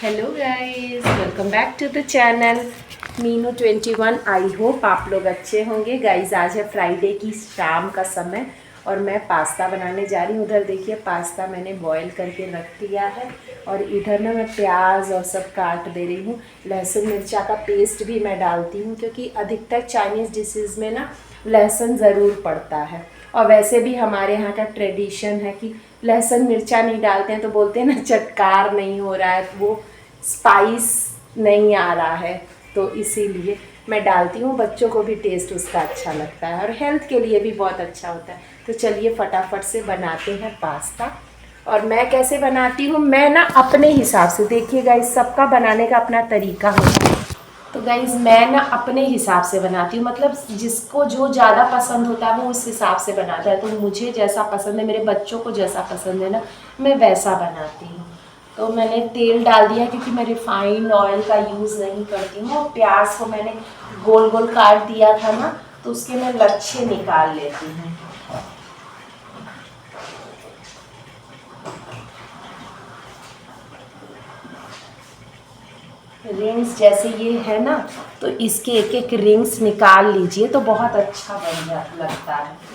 Hello guys, welcome back to the channel Meenu 21। I hope आप लोग अच्छे होंगे। गाइस आज है फ्राइडे की शाम का समय और मैं पास्ता बनाने जा रही हूँ। उधर देखिए पास्ता मैंने बॉईल करके रख दिया है और इधर ना मैं प्याज और सब काट दे रही हूँ। लहसुन मिर्चा का पेस्ट भी मैं डालती हूँ क्योंकि अधिकतर चाइनीज़ डिशेज़ में ना लहसुन ज़रूर पड़ता है। और वैसे भी हमारे यहाँ का ट्रेडिशन है कि लहसुन मिर्चा नहीं डालते हैं तो बोलते हैं ना चटकार नहीं हो रहा है, वो स्पाइस नहीं आ रहा है, तो इसीलिए मैं डालती हूँ। बच्चों को भी टेस्ट उसका अच्छा लगता है और हेल्थ के लिए भी बहुत अच्छा होता है। तो चलिए फटाफट से बनाते हैं पास्ता। और मैं कैसे बनाती हूँ, मैं ना अपने हिसाब से, देखिए गाइस सबका बनाने का अपना तरीका होता है। तो गाइज़ मैं ना अपने हिसाब से बनाती हूँ, मतलब जिसको जो ज़्यादा पसंद होता है वो उस हिसाब से बनाता है। तो मुझे जैसा पसंद है, मेरे बच्चों को जैसा पसंद है ना, मैं वैसा बनाती हूँ। तो मैंने तेल डाल दिया क्योंकि मैं रिफाइंड ऑयल का यूज़ नहीं करती हूँ। और प्याज को मैंने गोल गोल काट दिया था ना, तो उसके मैं लच्छे निकाल लेती हूँ। रिंग्स जैसे ये है ना, तो इसके एक एक रिंग्स निकाल लीजिए तो बहुत अच्छा लगता है।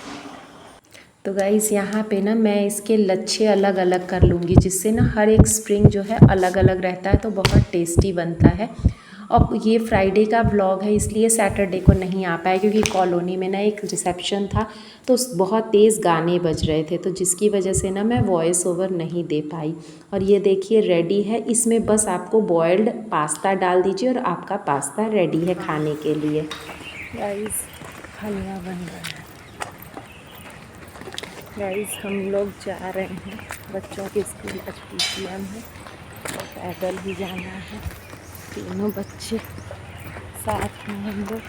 तो गाइस यहाँ पे ना मैं इसके लच्छे अलग अलग कर लूँगी, जिससे ना हर एक स्प्रिंग जो है अलग अलग रहता है, तो बहुत टेस्टी बनता है। और ये फ्राइडे का व्लॉग है इसलिए सैटरडे को नहीं आ पाया क्योंकि कॉलोनी में ना एक रिसेप्शन था, तो बहुत तेज़ गाने बज रहे थे, तो जिसकी वजह से ना मैं वॉइस ओवर नहीं दे पाई। और ये देखिए रेडी है, इसमें बस आपको बॉयल्ड पास्ता डाल दीजिए और आपका पास्ता रेडी है खाने के लिए। गाइस हलवा बन रहा है। गाइस हम लोग जा रहे हैं, बच्चों के स्कूल का PTM है, पैदल ही जाना है, तीनों बच्चे साथ में हम लोग।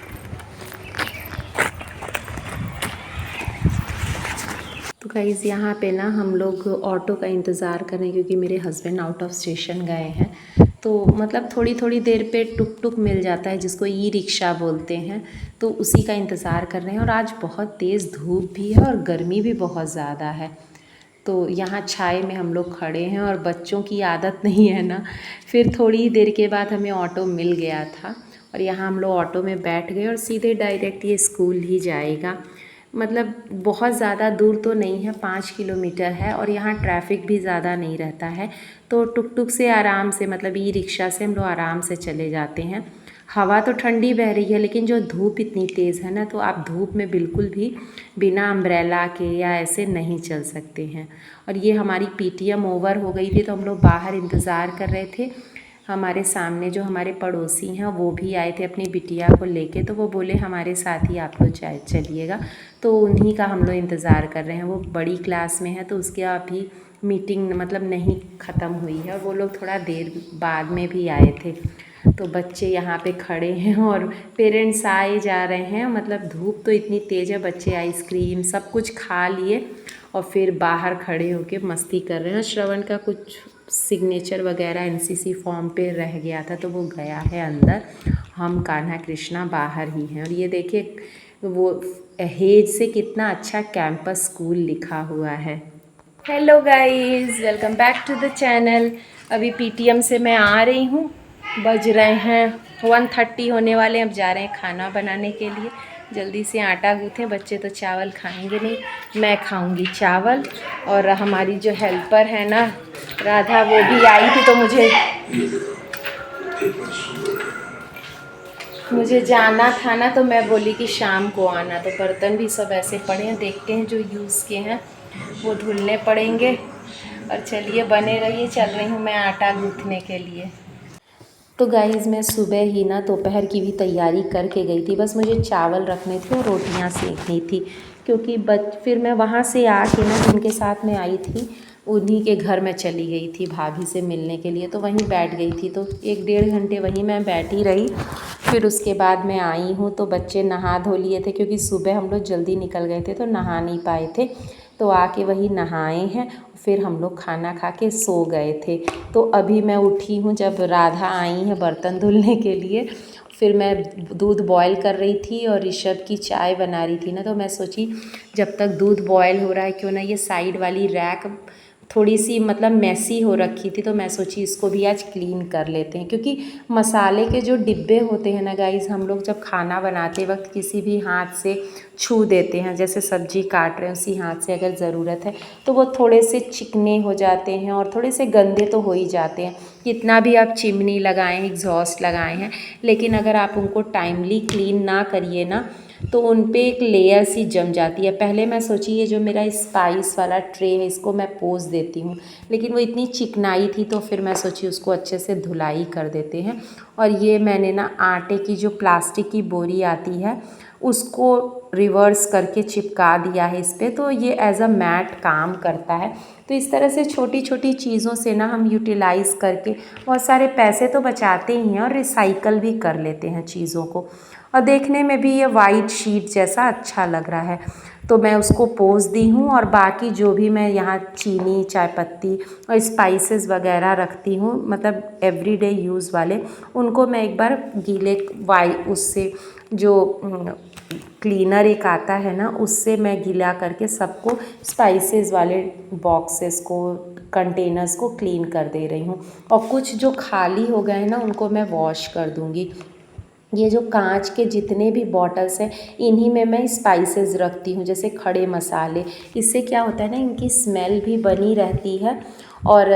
तो गाइस यहाँ पे ना हम लोग ऑटो का इंतज़ार कर रहे हैं क्योंकि मेरे हस्बैंड आउट ऑफ स्टेशन गए हैं। तो मतलब थोड़ी थोड़ी देर पे टुक टुक मिल जाता है, जिसको ई रिक्शा बोलते हैं, तो उसी का इंतज़ार कर रहे हैं। और आज बहुत तेज़ धूप भी है और गर्मी भी बहुत ज़्यादा है, तो यहाँ छाए में हम लोग खड़े हैं। और बच्चों की आदत नहीं है ना, फिर थोड़ी ही देर के बाद हमें ऑटो मिल गया था और यहाँ हम लोग ऑटो में बैठ गए और सीधे डायरेक्ट ये स्कूल ही जाएगा। मतलब बहुत ज़्यादा दूर तो नहीं है, 5 किलोमीटर है और यहाँ ट्रैफिक भी ज़्यादा नहीं रहता है, तो टुक टुक से आराम से, मतलब ई रिक्शा से हम लोग आराम से चले जाते हैं। हवा तो ठंडी बह रही है लेकिन जो धूप इतनी तेज़ है ना, तो आप धूप में बिल्कुल भी बिना अम्ब्रेला के या ऐसे नहीं चल सकते हैं। और ये हमारी PTM ओवर हो गई थी तो हम लोग बाहर इंतज़ार कर रहे थे। हमारे सामने जो हमारे पड़ोसी हैं वो भी आए थे अपनी बिटिया को लेके, तो वो बोले हमारे साथ ही आप लोग चलिएगा, तो उन्हीं का हम लोग इंतज़ार कर रहे हैं। वो बड़ी क्लास में है तो उसके अभी मीटिंग मतलब नहीं ख़त्म हुई है और वो लोग थोड़ा देर बाद में भी आए थे। तो बच्चे यहाँ पे खड़े हैं और पेरेंट्स आए जा रहे हैं, मतलब धूप तो इतनी तेज़ है, बच्चे आइसक्रीम सब कुछ खा लिए और फिर बाहर खड़े होके मस्ती कर रहे हैं। श्रवण का कुछ सिग्नेचर वगैरह NCC फॉर्म पे रह गया था तो वो गया है अंदर, हम कान्हा कृष्णा बाहर ही हैं। और ये देखिए वो हेज से कितना अच्छा कैंपस स्कूल लिखा हुआ है। Hello guys, welcome back to the channel. अभी PTM से मैं आ रही हूँ, बज रहे हैं 1:30 होने वाले हैं। अब जा रहे हैं खाना बनाने के लिए, जल्दी से आटा गूँथें। बच्चे तो चावल खाएंगे नहीं, मैं खाऊंगी चावल। और हमारी जो हेल्पर है ना राधा, वो भी आई थी, तो मुझे जाना था ना, तो मैं बोली कि शाम को आना। तो बर्तन भी सब ऐसे पड़े हैं, देखते हैं जो यूज़ के हैं वो धुलने पड़ेंगे। और चलिए बने रहिए, चल रही हूँ मैं आटा गूँथने के लिए। तो गाइज़ मैं सुबह ही ना दोपहर की भी तैयारी करके गई थी, बस मुझे चावल रखने थे और रोटियां सेकनी थी, क्योंकि फिर मैं वहाँ से आके ना जिनके साथ में आई थी उन्हीं के घर में चली गई थी भाभी से मिलने के लिए, तो वहीं बैठ गई थी। तो 1-1.5 घंटे वहीं मैं बैठी रही। फिर उसके बाद मैं आई हूँ तो बच्चे नहा धो लिए थे, क्योंकि सुबह हम लोग जल्दी निकल गए थे तो नहा नहीं पाए थे, तो आके वही नहाए हैं। फिर हम लोग खाना खा के सो गए थे। तो अभी मैं उठी हूँ जब राधा आई है बर्तन धुलने के लिए। फिर मैं दूध बॉयल कर रही थी और ऋषभ की चाय बना रही थी ना, तो मैं सोची जब तक दूध बॉयल हो रहा है क्यों ना ये साइड वाली रैक थोड़ी सी मतलब मैसी हो रखी थी, तो मैं सोची इसको भी आज क्लीन कर लेते हैं। क्योंकि मसाले के जो डिब्बे होते हैं ना गाइज़, हम लोग जब खाना बनाते वक्त किसी भी हाथ से छू देते हैं, जैसे सब्जी काट रहे हैं उसी हाथ से अगर ज़रूरत है, तो वो थोड़े से चिकने हो जाते हैं और थोड़े से गंदे तो हो ही जाते हैं। कितना भी आप चिमनी लगाएं, एग्जॉस्ट लगाए हैं, लेकिन अगर आप उनको टाइमली क्लीन ना करिए ना, तो उन पे एक लेयर सी जम जाती है। पहले मैं सोची ये जो मेरा स्पाइस वाला ट्रे है इसको मैं पोंछ देती हूँ, लेकिन वो इतनी चिकनाई थी तो फिर मैं सोची उसको अच्छे से धुलाई कर देते हैं। और ये मैंने ना आटे की जो प्लास्टिक की बोरी आती है उसको रिवर्स करके चिपका दिया है इस पे, तो ये एज अ मैट काम करता है। तो इस तरह से छोटी छोटी चीज़ों से ना हम यूटिलाइज़ करके बहुत सारे पैसे तो बचाते ही हैं और रिसाइकल भी कर लेते हैं चीज़ों को। और देखने में भी ये वाइट शीट जैसा अच्छा लग रहा है, तो मैं उसको पोंछ दी हूँ। और बाकी जो भी मैं यहाँ चीनी, चाय पत्ती और स्पाइसेस वगैरह रखती हूँ, मतलब एवरीडे यूज़ वाले, उनको मैं एक बार गीले उससे जो क्लीनर एक आता है ना, उससे मैं गीला करके सबको स्पाइसेस वाले बॉक्सेस को, कंटेनर्स को क्लीन कर दे रही हूँ। और कुछ जो खाली हो गए हैं ना उनको मैं वॉश कर दूँगी। ये जो कांच के जितने भी बॉटल्स हैं इन्हीं में मैं स्पाइसेस रखती हूँ, जैसे खड़े मसाले। इससे क्या होता है ना, इनकी स्मेल भी बनी रहती है और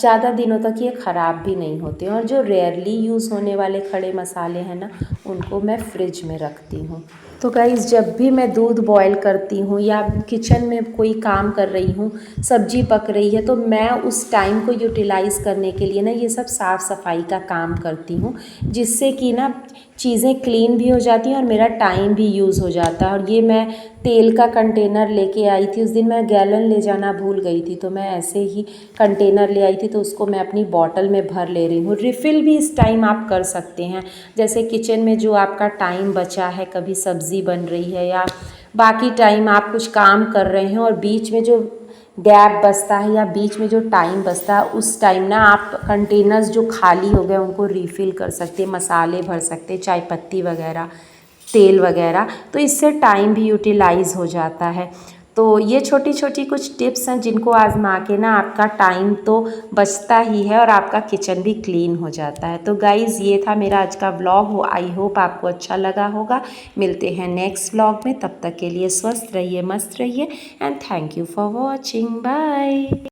ज़्यादा दिनों तक ये ख़राब भी नहीं होते। और जो रेयरली यूज़ होने वाले खड़े मसाले हैं ना, उनको मैं फ्रिज में रखती हूँ। तो गाइज़, जब भी मैं दूध बॉयल करती हूँ या किचन में कोई काम कर रही हूँ, सब्जी पक रही है, तो मैं उस टाइम को यूटिलाइज़ करने के लिए ना ये सब साफ़ सफाई का काम करती हूँ, जिससे कि ना चीज़ें क्लीन भी हो जाती हैं और मेरा टाइम भी यूज़ हो जाता है। और ये मैं तेल का कंटेनर लेके आई थी, उस दिन मैं गैलन ले जाना भूल गई थी, तो मैं ऐसे ही कंटेनर ले आई थी, तो उसको मैं अपनी बॉटल में भर ले रही हूँ। रिफ़िल भी इस टाइम आप कर सकते हैं, जैसे किचन में जो आपका टाइम बचा है, कभी सब्ज़ी बन रही है या बाकी टाइम आप कुछ काम कर रहे हैं और बीच में जो गैप बचता है या बीच में जो टाइम बचता है, उस टाइम ना आप कंटेनर्स जो खाली हो गए उनको रीफ़िल कर सकते हैं, मसाले भर सकते हैं, चाय पत्ती वगैरह, तेल वगैरह, तो इससे टाइम भी यूटिलाइज़ हो जाता है। तो ये छोटी छोटी कुछ टिप्स हैं जिनको आजमा के ना आपका टाइम तो बचता ही है और आपका किचन भी क्लीन हो जाता है। तो गाइज़, ये था मेरा आज का व्लॉग। आई होप आपको अच्छा लगा होगा। मिलते हैं नेक्स्ट व्लॉग में, तब तक के लिए स्वस्थ रहिए, मस्त रहिए and thank you for watching. Bye.